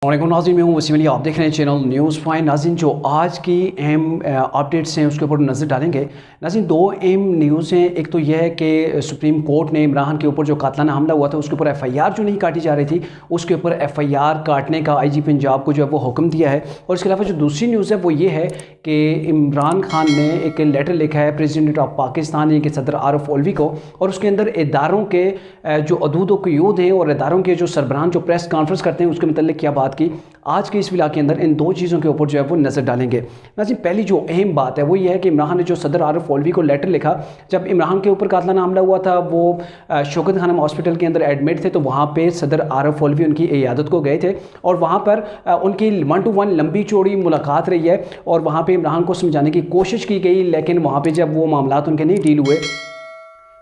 वालेकुम नाज़रीन, मैं हूं वसीम अली। आप देख रहे हैं चैनल न्यूज़ पॉइंट। नाज़रीन, जो आज की अहम अपडेट्स हैं उसके ऊपर नज़र डालेंगे। नाज़रीन, दो अहम न्यूज़ हैं। एक तो यह है कि सुप्रीम कोर्ट ने इमरान के ऊपर जो कातलाना हमला हुआ था उसके ऊपर FIR जो नहीं काटी जा रही थी, उसके ऊपर FIR काटने का IG पंजाब को जो है वो हुक्म दिया है। और इसके अलावा जो दूसरी न्यूज़ है वो ये है कि इमरान खान ने एक लेटर लिखा है प्रेसिडेंट ऑफ पाकिस्तान यानी कि सदर आरफ अलवी को, और उसके अंदर इदारों के जो अदूद व क़यूद हैं और इदारों के जो सरबराहान जो प्रेस कॉन्फ्रेंस करते हैं उसके मतलब क्या बात की। आज के इस व्लॉग के अंदर इन दो चीज़ों के ऊपर जो है वो नज़र डालेंगे। नाज़रीन, पहली जो अहम बात है वो ये है कि इमरान ने जो सदर आरफ अलवी को लेटर लिखा, जब इमरान के ऊपर कातलाना हमला हुआ था वो शौकत खानम हॉस्पिटल के अंदर एडमिट थे, तो वहाँ पे सदर आरफ अलवी उनकी इयादत को गए थे और वहाँ पर उनकी 1-to-1 लंबी चौड़ी मुलाकात रही है और वहाँ पर इमरान को समझाने की कोशिश की गई, लेकिन वहाँ पर जब वो मामला उनके नहीं डील हुए,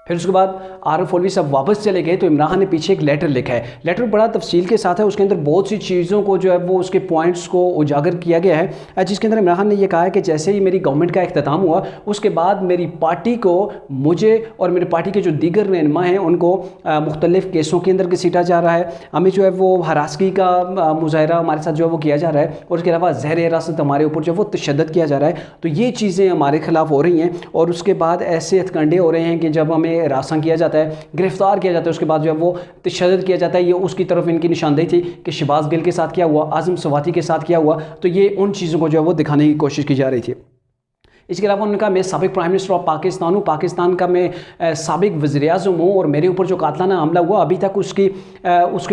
फिर उसके बाद आरफ अलवी साहब वापस चले गए, तो इमरान ने पीछे एक लेटर लिखा है। लेटर बड़ा तफसील के साथ है, उसके अंदर बहुत सी चीज़ों को जो है वो उसके पॉइंट्स को उजागर किया गया है, जिसके अंदर इमरान ने यह कहा है कि जैसे ही मेरी गवर्नमेंट का इख्तिताम हुआ उसके बाद मेरी पार्टी को, मुझे और मेरी पार्टी के जो दीगर रहनुमा हैं उनको मुख्तलिफ़ केसों के अंदर घसीटा जा रहा है। हमें जो है वो हरासगी का मुजाहरा हमारे साथ जो है वो किया जा रहा है, और उसके अलावा ज़हर हिरासत हमारे ऊपर जो है वो तशद्दुद किया जा रहा है। तो ये चीज़ें हमारे खिलाफ हो रही हैं, और उसके बाद ऐसे हथकंडे हो रहे हैं कि जब हमें रास्ता किया जाता है, गिरफ्तार किया जाता है, उसके बाद जो है वो तशद्दुद किया जाता है। ये उसकी तरफ इनकी निशानदेही थी कि शहबाज गिल के साथ क्या हुआ, आज़म सवाती के साथ क्या हुआ, तो ये उन चीज़ों को जो है वो दिखाने की कोशिश की जा रही थी। इसके अलावा उन्होंने कहा मैं साबिक प्राइम मिनिस्टर ऑफ पाकिस्तान हूँ, पाकिस्तान का मैं साबिक वज़ीर-ए-आज़म हूँ, और मेरे ऊपर जो कातलाना हमला हुआ अभी तक उसके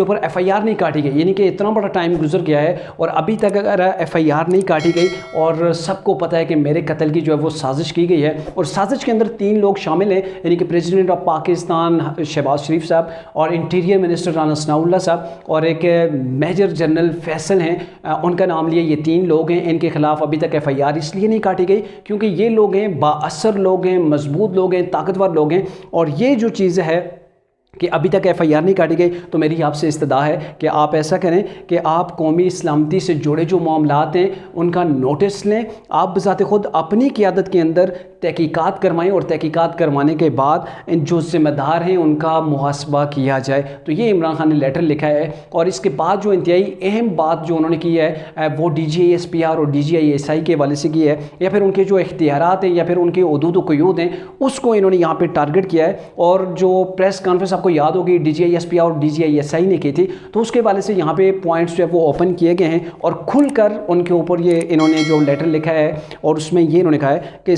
ऊपर FIR नहीं काटी गई। यानी कि इतना बड़ा टाइम गुजर गया है और अभी तक अगर FIR नहीं काटी गई, और सबको पता है कि मेरे कत्ल की जो है वो साजिश की गई है, और साजिश के अंदर 3 लोग शामिल हैं, यानी कि प्रेसिडेंट ऑफ पाकिस्तान शहबाज शरीफ साहब, और इंटीरियर मिनिस्टर राना सनाउल्लाह साहब, और एक मेजर जनरल फैसल हैं, उनका नाम लिया। ये 3 लोग हैं, इनके खिलाफ अभी तक FIR इसलिए नहीं काटी गई क्योंकि ये लोग हैं बाअसर लोग हैं, मजबूत लोग हैं, ताकतवर लोग हैं, और ये जो चीज़ है कि अभी तक FIR नहीं काटी गई। तो मेरी आपसे इस्तदा है कि आप ऐसा करें कि आप कौमी सलामती से जुड़े जो मामलात हैं उनका नोटिस लें, आप बज़ाते ख़ुद अपनी क़ियादत के अंदर तहकीकात करवाएं, और तहकीकात करवाने के बाद इन जो ज़िम्मेदार हैं उनका मुहासबा किया जाए। तो ये इमरान खान ने लेटर लिखा है, और इसके बाद जो इंतहाई अहम बात जो उन्होंने की है वो DGISPR और DGISI के वाले से की है, या फिर उनके जो इख्तियारात हैं या फिर उनके हुदूद व क़यूद हैं उसको इन्होंने यहाँ पर टारगेट किया है। और जो प्रेस कॉन्फ्रेंस आपको याद होगी DGISPR और DGISI ने की थी, तो उसके वाले से यहाँ पे पॉइंट्स जो है वो ओपन किए गए हैं, और खुलकर उनके ऊपर ये इन्होंने जो लेटर लिखा है, और उसमें ये इन्होंने कहा है कि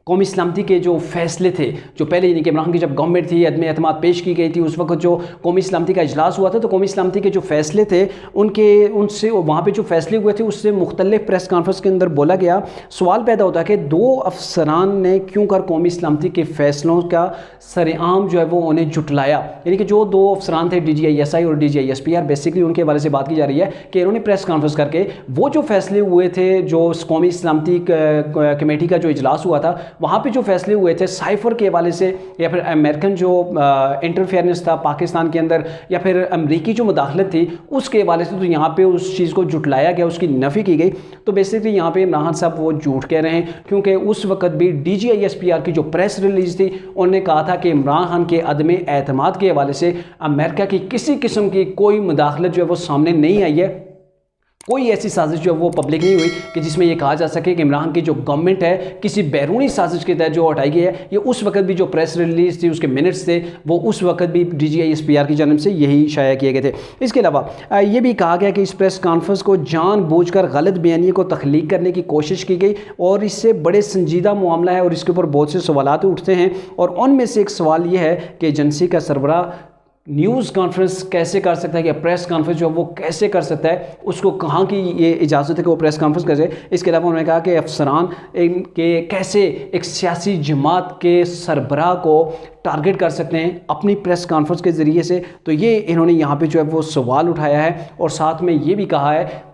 कौमी सलामती के जो फैसले थे, जो पहले यानी कि इमरान की जब गवर्नमेंट थी, अदम एतमाद पेश की गई थी, उस वक्त जो कौमी सलामती का इजलास हुआ था, तो कौमी सलामती के जो फैसले थे उनसे वहाँ पे जो फैसले हुए थे उससे मुख्तलिफ प्रेस कॉन्फ्रेंस के अंदर बोला गया। सवाल पैदा होता है कि 2 अफसरान ने क्यों कर कौमी सलामती के फैसलों का सरेआम जो है वो उन्हें जुटलाया। यानी कि जो 2 अफसरान थे DGISI और DGISPR, बेसिकली उनके हवाले से बात की जा रही है कि इन्होंने प्रेस कॉन्फ्रेंस करके वो जो फैसले हुए थे, जो कौमी सलामती कमेटी का जो इजलास हुआ था वहाँ पे जो फैसले हुए थे साइफर के हवाले से, या फिर अमेरिकन जो इंटरफेरेंस था पाकिस्तान के अंदर, या फिर अमरीकी जो मुदाखलत थी उसके हवाले से, तो यहाँ पे उस चीज़ को जुटलाया गया, उसकी नफ़ी की गई। तो बेसिकली यहाँ पे इमरान साहब वो झूठ कह रहे हैं, क्योंकि उस वक्त भी DGISPR की जो प्रेस रिलीज थी उन्होंने कहा था कि इमरान खान के अदम एतमाद के हवाले से अमेरिका की किसी किस्म की कोई मुदाखलत जो है वो सामने नहीं आई है। कोई ऐसी साजिश जो है वो पब्लिक नहीं हुई कि जिसमें ये कहा जा सके कि इमरान की जो गवर्नमेंट है किसी बैरूनी साजिश के तहत जो हटाई गई है। ये उस वक्त भी जो प्रेस रिलीज थी उसके मिनट्स थे, वो उस वक्त भी DGISPR की जानिब से यही शाया किए गए थे। इसके अलावा ये भी कहा गया कि इस प्रेस कॉन्फ्रेंस को जानबूझकर गलत बयानी को तख्लीक करने की कोशिश की गई, और इससे बड़े संजीदा मामला है और इसके ऊपर बहुत से सवालात उठते हैं। और उनमें से एक सवाल ये है कि एजेंसी का सरबराह न्यूज़ कॉन्फ्रेंस कैसे कर सकता है, कि प्रेस कॉन्फ्रेंस जो वो कैसे कर सकता है, उसको कहाँ की ये इजाज़त है कि वो प्रेस कॉन्फ्रेंस करे। इसके अलावा उन्होंने कहा कि अफसरान के कैसे एक सियासी जमात के सरबराह को टारगेट कर सकते हैं अपनी प्रेस कॉन्फ्रेंस के ज़रिए से। तो ये इन्होंने यहाँ पे जो है वो सवाल उठाया है, और साथ में ये भी कहा है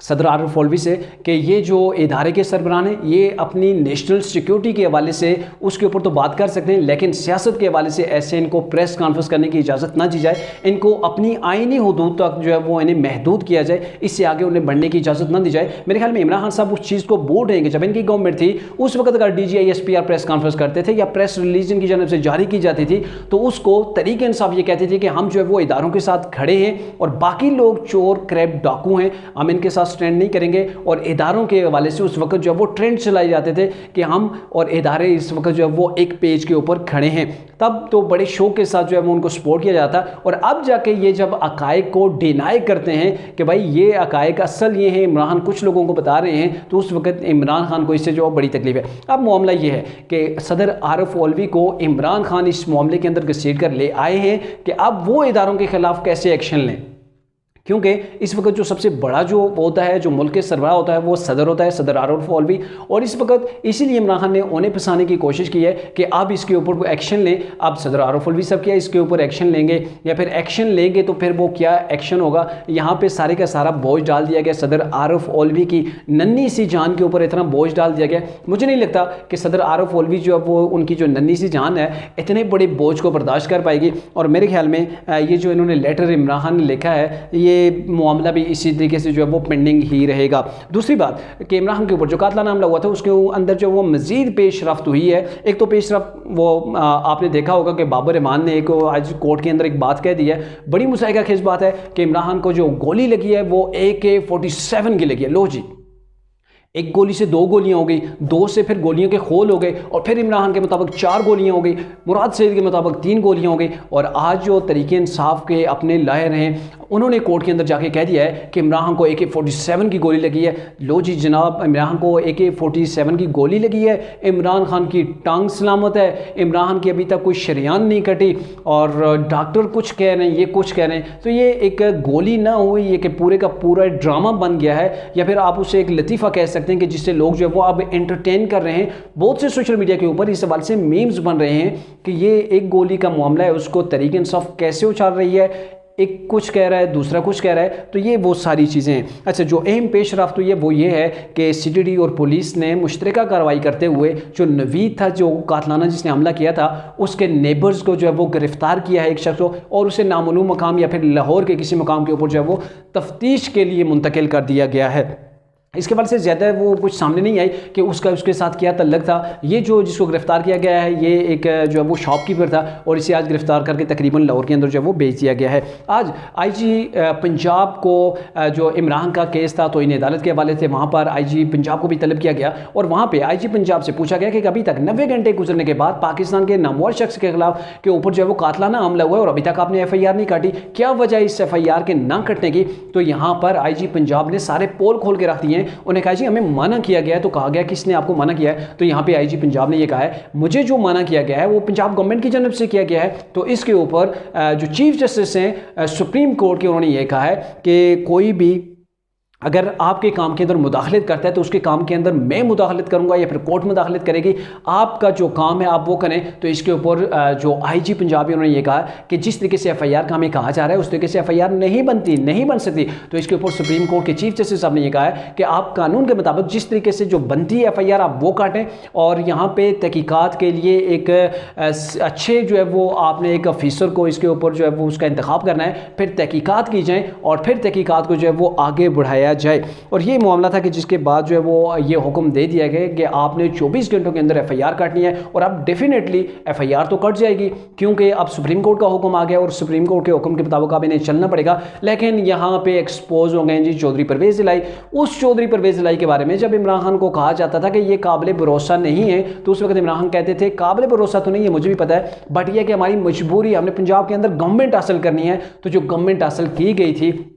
सदर आरिफ अलवी से कि ये जो इदारे के सरबराह हैं ये अपनी नेशनल सिक्योरिटी के हवाले से उसके ऊपर तो बात कर सकते हैं, लेकिन सियासत के हवाले से ऐसे इनको प्रेस कॉन्फ्रेंस करने की इजाज़त ना दी जाए, इनको अपनी आईनी हुदूद तक जो है वो इन्हें महदूद किया जाए, इससे आगे उन्हें बढ़ने की इजाज़त ना दी जाए। मेरे ख्याल में इमरान खान साहब उस चीज़ को बोल रहे हैं कि जब इनकी गवर्नमेंट थी उस वक्त अगर DGI SPR प्रेस कॉन्फ्रेंस करते थे या प्रेस रिलीज इनकी जानब से जारी की जाती थी तो उसको तरीके इंसाफ ये कहते थे कि हम जो है वो इदारों के साथ खड़े हैं और बाकी लोग चोर क्रैप डाकू हैं, हम इनके साथ स्टैंड नहीं करेंगे। और इदारों के हवाले से उस वक्त जो है वो ट्रेंड चलाए जाते थे कि हम और इदारे इस वक्त जो है वो एक पेज के ऊपर खड़े हैं, तब तो बड़े शौक के साथ जो है वो उनको सपोर्ट किया जाता। और अब जाके ये जब अकायक को डिनाई करते हैं कि भाई ये अकायक असल ये है, इमरान कुछ लोगों को बता रहे हैं, तो उस वक्त इमरान खान को इससे जो बड़ी तकलीफ है। अब मामला ये है कि सदर आरिफ अलवी को इमरान खान इस मामले के अंदर घसीट कर ले आए हैं कि अब वो इदारों के खिलाफ कैसे एक्शन लें, क्योंकि इस वक्त जो सबसे बड़ा जो होता है, जो मुल्क के सरबराह होता है, वो सदर होता है, सदर आरिफ अलवी। और इस वक्त इसीलिए इमरान खान ने उन्हें फंसाने की कोशिश की है कि अब इसके ऊपर एक्शन लें। अब सदर आरिफ अलवी सब क्या इसके ऊपर एक्शन लेंगे, या फिर एक्शन लेंगे तो फिर वो क्या एक्शन होगा। यहाँ पे सारे का सारा बोझ डाल दिया गया सदर आरिफ अलवी की नन्ही सी जान के ऊपर, इतना बोझ डाल दिया गया। मुझे नहीं लगता कि सदर आरिफ अलवी जो है वो उनकी जो नन्ही सी जान है इतने बड़े बोझ को बर्दाश्त कर पाएगी। और मेरे ख्याल में ये जो इन्होंने लेटर इमरान खान ने लिखा है, ये मामला भी इसी तरीके से जो है वो पेंडिंग ही रहेगा। दूसरी बात कि इमरान खान के ऊपर जो कातलाना हमला हुआ था उसके अंदर जो वो मजीद पेशरफ्त हुई है। एक तो पेशरफ्त वो आपने देखा होगा कि बाबर रहमान ने एक आज कोर्ट के अंदर एक बात कह दी है, बड़ी मुसाहिदा खेज बात है कि इमरान खान को जो गोली लगी है वो AK-47 की लगी है। लो जी, एक गोली से 2 गोलियां हो गई, 2 से फिर गोलियों के खोल हो गए, और फिर इमरान खान के मुताबिक 4 गोलियां हो गई, मुराद सईद के मुताबिक 3 गोलियां हो गई। और आज जो तरीके इंसाफ के अपने लायर हैं उन्होंने कोर्ट के अंदर जाके कह दिया है कि इमरान खान को AK-47 की गोली लगी है। लो जी जनाब, इमरान खान को AK-47 की गोली लगी है, इमरान खान की टांग सलामत है, इमरान खान की अभी तक कोई शरीयान नहीं कटी, और डॉक्टर कुछ कह रहे हैं, ये कुछ कह रहे हैं। तो ये एक गोली ना हुई, ये कि पूरे का पूरा ड्रामा बन गया है, या फिर आप उसे एक लतीफ़ा कह सकते हैं कि जिससे लोग जो है वो अब एंटरटेन कर रहे हैं। बहुत से सोशल मीडिया के ऊपर इस सवाल से मीम्स बन रहे हैं कि ये एक गोली का मामला है, उसको तरीके इंसाफ कैसे उछाल रही है, एक कुछ कह रहा है दूसरा कुछ कह रहा है। तो ये वो सारी चीज़ें हैं। अच्छा, जो अहम पेशरफ्त हुई है वो ये है कि CTD और पुलिस ने मुश्तरका कार्रवाई करते हुए जो नवीद था, जो कातलाना जिसने हमला किया था, उसके नेबर्स को जो है वो गिरफ्तार किया है, एक शख्स को, और उसे नामालूम मकाम या फिर लाहौर के किसी मकाम के ऊपर जो है वो तफ्तीश के लिए मुंतकिल कर दिया गया है। इसके बाद से ज़्यादा वो कुछ सामने नहीं आई कि उसके साथ क्या तल्लक था। ये जो जिसको गिरफ्तार किया गया है ये एक जो है वो शॉपकीपर था, और इसे आज गिरफ्तार करके तकरीबन लाहौर के अंदर जो है वो भेज दिया गया है। आज IG पंजाब को जो इमरान का केस था तो इन अदालत के हवाले थे, वहाँ पर IG पंजाब को भी तलब किया गया, और वहाँ पर IG पंजाब से पूछा गया कि अभी तक 90 घंटे गुजरने के बाद पाकिस्तान के नामवर शख्स के खिलाफ के ऊपर जो है वो कातलाना हमला हुआ है और अभी तक आपने FIR नहीं काटी, क्या वजह इस FIR के ना कटने की। तो यहाँ पर IG पंजाब ने सारे पोल खोल के रख दिए हैं। उन्हें कहा जी हमें मना किया गया है। तो कहा गया किसने आपको मना किया है, तो यहाँ पे IG पंजाब ने ये कहा है मुझे जो मना किया गया है वो पंजाब गवर्नमेंट की जानब से किया गया है। तो इसके ऊपर जो चीफ जस्टिस हैं सुप्रीम कोर्ट के, उन्होंने ये कहा है कि कोई भी अगर आपके काम के अंदर मुदाखलत करता है तो उसके काम के अंदर मैं मुदाखलत करूंगा या फिर कोर्ट मुदाखलत करेगी, आपका जो काम है आप वो करें। तो इसके ऊपर जो IG पंजाबी उन्होंने ये कहा कि जिस तरीके से FIR का हमें कहा जा रहा है उस तरीके से FIR नहीं बन सकती। तो इसके ऊपर सुप्रीम कोर्ट के चीफ जस्टिस साहब ने ये कहा है कि आप कानून के मुताबिक जिस तरीके से जो बनती है FIR आप वो काटें, और यहाँ पे तहकीकात के लिए एक अच्छे जो है वो आपने एक अफीसर को इसके ऊपर जो है वो उसका इंतखाब करना है, फिर तहकीकात की जाए और फिर तहकीकात को जो है वो आगे बढ़ाया जाए। और ये मामला था कि जिसके बाद जो है वो ये हुक्म दे दिया गया कि आपने 24 घंटों के अंदर FIR काटनी है, और अब डेफिनेटली FIR तो कट जाएगी क्योंकि अब सुप्रीम कोर्ट का हुक्म आ गया और सुप्रीम कोर्ट के हुक्म के मुताबिक अब इन्हें चलना पड़ेगा। लेकिन यहाँ पे एक्सपोज हो गए जी चौधरी परवेज़ इलाही। उस चौधरी परवेज़ इलाही के बारे में जब इमरान खान को कहा जाता था कि ये काबिल भरोसा नहीं है, तो उस वक्त इमरान खान कहते थे काबिल भरोसा तो नहीं है, मुझे भी पता है, बट यह कि हमारी मजबूरी, हमने पंजाब के अंदर गवर्नमेंट हासिल करनी है। तो जो गवर्नमेंट हासिल की गई थी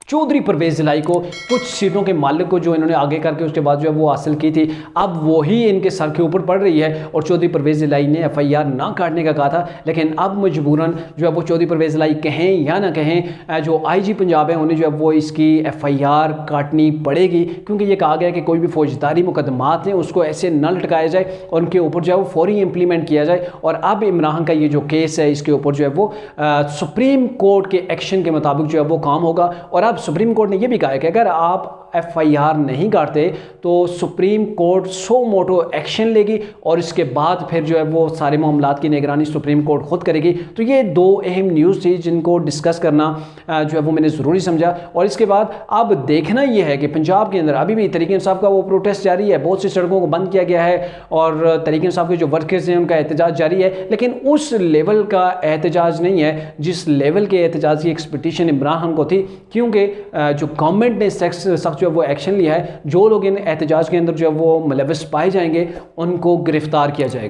चौधरी परवेज़ इलाही को, कुछ सीटों के मालिक को जो इन्होंने आगे करके उसके बाद जो है वो हासिल की थी, अब वही इनके सर के ऊपर पड़ रही है। और चौधरी परवेज़ इलाही ने FIR ना काटने का कहा था, लेकिन अब मजबूरन जो है वो चौधरी परवेज़ इलाही कहें या ना कहें, जो IG पंजाब है उन्हें जो है वो इसकी FIR काटनी पड़ेगी, क्योंकि ये कहा गया कि कोई भी फौजदारी मुकदमात हैं उसको ऐसे न लटकाया जाए और उनके ऊपर जो है वो फौरी इम्प्लीमेंट किया जाए। और अब इमरान का ये जो केस है इसके ऊपर जो है वो सुप्रीम कोर्ट के एक्शन के मुताबिक जो है वो काम होगा। और अब सुप्रीम कोर्ट ने यह भी कहा है कि अगर आप FIR नहीं काटते तो सुप्रीम कोर्ट सो मोटो एक्शन लेगी और इसके बाद फिर जो है वो सारे मामलात की निगरानी सुप्रीम कोर्ट खुद करेगी। तो ये दो अहम न्यूज़ थी जिनको डिस्कस करना जो है वो मैंने ज़रूरी समझा। और इसके बाद अब देखना यह है कि पंजाब के अंदर अभी भी तहरीक इंसाफ का वो प्रोटेस्ट जारी है, बहुत सी सड़कों को बंद किया गया है और तहरीक इंसाफ के जो वर्कर्स हैं उनका एहतजाज जारी है, लेकिन उस लेवल का एहतजाज नहीं है जिस लेवल के एहतजाज की एक्सपेक्टेशन इमरान खान को थी, क्योंकि जो गवर्नमेंट ने सख्त जो है वो एक्शन लिया है। जो लोग इन एहतजाज के अंदर जो है वो मुलविस पाए जाएंगे उनको गिरफ्तार किया जाएगा।